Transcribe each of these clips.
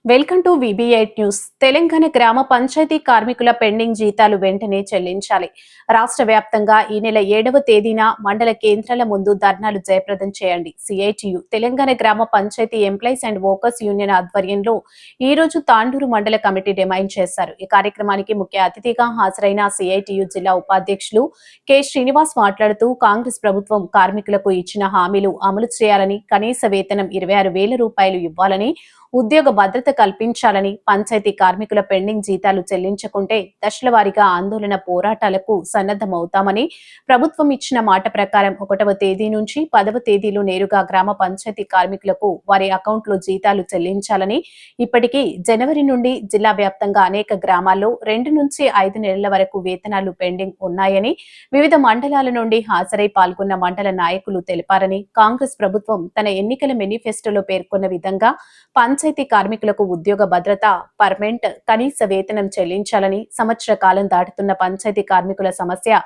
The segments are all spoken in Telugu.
Welcome to VB8 news. Telangana గ్రామ పంచాయతీ కార్మికుల పెండింగ్ జీతాలు వెంటనే చెల్లించాలి. రాష్ట్ర వ్యాప్తంగా ఈ నెల 7వ తేదీన మండల కేంద్రాల ముందు ధర్నాలు జయప్రదం చేయండి. CITU తెలంగాణ గ్రామ panchayati employees and workers union ఆధ్వర్యంలో ఈ రోజు తాండూరు మండల కమిటీ డిమాండ్ చేశారు. ఈ కార్యక్రమానికి ముఖ్య అతిథిగా హాజరైన CITU జిల్లా ఉపాధ్యక్షులు K శ్రీనివాస్ మాట్లాడుతూ కాంగ్రెస్ ప్రభుత్వం కార్మికులకు ఇచ్చిన హామీలు అమలు చేయాలని, కనీస వేతనం 26,000 రూపాయలు ఇవ్వాలని, ఉద్యోగ భద్రత కల్పించాలని, పంచాయతీ కార్మికుల పెండింగ్ జీతాలు చెల్లించకుంటే దశల వారీగా ఆందోళన పోరాటాలకు సన్నద్దమవుతామని, ప్రభుత్వం ఇచ్చిన మాట ప్రకారం 1వ తేదీ నుంచి 10వ తేదీలో నేరుగా గ్రామ పంచాయతీ కార్మికులకు వారి అకౌంట్లో జీతాలు చెల్లించాలని, ఇప్పటికీ జనవరి నుండి జిల్లా వ్యాప్తంగా అనేక గ్రామాల్లో 2 నుంచి 5 నెలల వరకు వేతనాలు పెండింగ్ ఉన్నాయని వివిధ మండలాల నుండి హాజరై పాల్గొన్న మండల నాయకులు తెలిపారని, కాంగ్రెస్ ప్రభుత్వం తన ఎన్నికల మేనిఫెస్టోలో పేర్కొన్న విధంగా పంచాయతీ కార్మికులకు ఉద్యోగ భద్రత, పర్మనెంట్ కనీస వేతనం చెల్లించాలని, సంవత్సర కాలం దాటుతున్న పంచాయతీ కార్మికుల సమస్య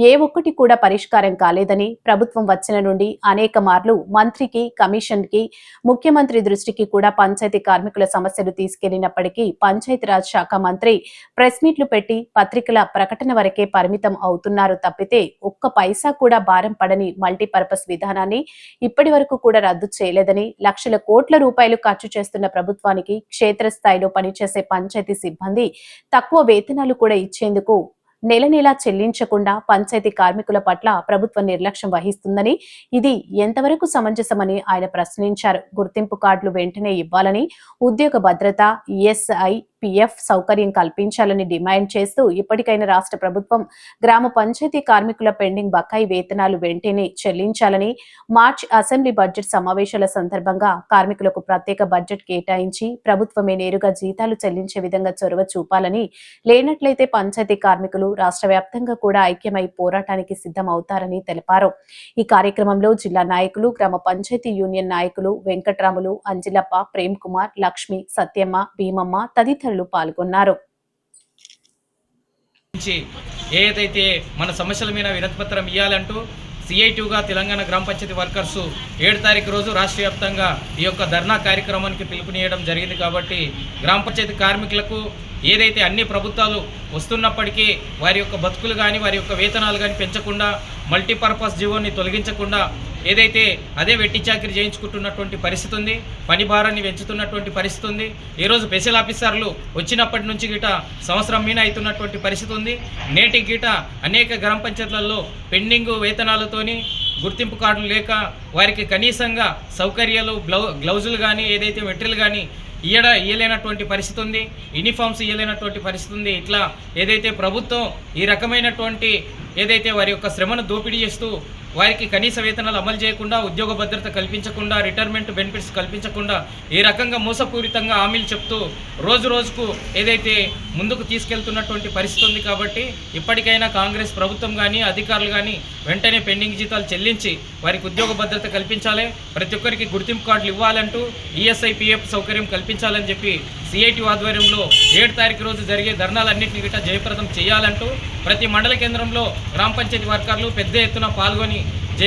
ఏ ఒక్కటి కూడా పరిష్కారం కాలేదని, ప్రభుత్వం వచ్చిన నుండి అనేక మార్లు మంత్రికి, కమిషన్ కి, ముఖ్యమంత్రి దృష్టికి కూడా పంచాయతీ కార్మికుల సమస్యలు తీసుకెళ్లినప్పటికీ పంచాయతీరాజ్ శాఖ మంత్రి ప్రెస్ మీట్లు పెట్టి పత్రికల ప్రకటన వరకే పరిమితం అవుతున్నారు తప్పితే ఒక్క పైసా కూడా భారం పడని మల్టీపర్పస్ విధానాన్ని ఇప్పటి వరకు కూడా రద్దు చేయలేదని, లక్షల కోట్ల రూపాయలు ఖర్చు చేస్తున్న ప్రభుత్వానికి క్షేత్రస్థాయిలో పనిచేసే పంచాయతీ సిబ్బంది తక్కువ వేతనాలు కూడా ఇచ్చేందుకు నెల చెల్లించకుండా పంచాయతీ కార్మికుల పట్ల ప్రభుత్వం నిర్లక్ష్యం వహిస్తుందని, ఇది ఎంతవరకు సమంజసమని ఆయన ప్రశ్నించారు. గుర్తింపు కార్డులు వెంటనే ఇవ్వాలని, ఉద్యోగ భద్రత, ESI, PF సౌకర్యం కల్పించాలని డిమాండ్ చేస్తూ ఇప్పటికైనా రాష్ట్ర ప్రభుత్వం గ్రామ పంచాయతీ కార్మికుల పెండింగ్ బకాయి వేతనాలు వెంటనే చెల్లించాలని, మార్చి అసెంబ్లీ బడ్జెట్ సమావేశాల సందర్భంగా కార్మికులకు ప్రత్యేక బడ్జెట్ కేటాయించి ప్రభుత్వమే నేరుగా జీతాలు చెల్లించే విధంగా చొరవ చూపాలని, లేనట్లయితే పంచాయతీ కార్మికులు రాష్ట్ర వ్యాప్తంగా కూడా ఐక్యమై పోరాటానికి సిద్ధమవుతారని తెలిపారు. ఈ కార్యక్రమంలో జిల్లా నాయకులు, గ్రామ పంచాయతీ యూనియన్ నాయకులు వెంకట్రాములు, అంజిలప్ప, ప్రేమ్ కుమార్, లక్ష్మి, సత్యమ్మ, భీమమ్మ తదితరులు పాల్గొన్నారు. ఏదైతే మన సమస్యల మీద వినతిపత్రం ఇవ్వాలంటూ CITUగా తెలంగాణ గ్రామ పంచాయతీ వర్కర్స్ 7 తారీఖు రోజు రాష్ట్ర వ్యాప్తంగా ఈ యొక్క ధర్నా కార్యక్రమానికి పిలుపునియడం జరిగింది. కాబట్టి గ్రామ పంచాయతీ కార్మికులకు ఏదైతే అన్ని ప్రభుత్వాలు వస్తున్నప్పటికీ వారి యొక్క బతుకులు కానీ, వారి యొక్క వేతనాలు కానీ పెంచకుండా, మల్టీపర్పస్ జీవోని తొలగించకుండా ఏదైతే అదే వెట్టి చాకిరి చేయించుకుంటున్నటువంటి పరిస్థితి ఉంది, పని భారాన్ని పెంచుతున్నటువంటి పరిస్థితి ఉంది. ఈరోజు స్పెషల్ ఆఫీసర్లు వచ్చినప్పటి నుంచి గిట సంవత్సరం మీద అవుతున్నటువంటి పరిస్థితి ఉంది. నేటి గిట అనేక గ్రామ పంచాయతీలలో పెండింగ్ వేతనాలతోని, గుర్తింపు కార్డులు లేక వారికి కనీసంగా సౌకర్యాలు, గ్లౌజులు కానీ, ఏదైతే మెటీరియల్ కానీ ఇయ్యలేనటువంటి పరిస్థితి ఉంది. యూనిఫామ్స్ ఇయ్యలేనటువంటి పరిస్థితి ఉంది. ఇట్లా ఏదైతే ప్రభుత్వం ఈ రకమైనటువంటి ఏదైతే వారి యొక్క శ్రమను దోపిడీ చేస్తూ వారికి కనీస వేతనాలు అమలు చేయకుండా, ఉద్యోగ భద్రత కల్పించకుండా, రిటైర్మెంట్ బెనిఫిట్స్ కల్పించకుండా ఈ రకంగా మోసపూరితంగా హామీలు చెప్తూ రోజు రోజుకు ఏదైతే ముందుకు తీసుకెళ్తున్నటువంటి పరిస్థితి ఉంది. కాబట్టి ఇప్పటికైనా కాంగ్రెస్ ప్రభుత్వం కానీ, అధికారులు కానీ వెంటనే పెండింగ్ జీతాలు చెల్లించి వారికి ఉద్యోగ భద్రత కల్పించాలి, ప్రతి ఒక్కరికి గుర్తింపు కార్డులు ఇవ్వాలంటూ ESI, PF సౌకర్యం కల్పించాలని చెప్పి CITU ఆధ్వర్యంలో 7 తారీఖు రోజు జరిగే ధర్నాలన్నింటినీ గిట్ట జయప్రదం చేయాలంటూ ప్రతి మండల కేంద్రంలో గ్రామ పంచాయతీ వర్కర్లు పెద్ద ఎత్తున పాల్గొని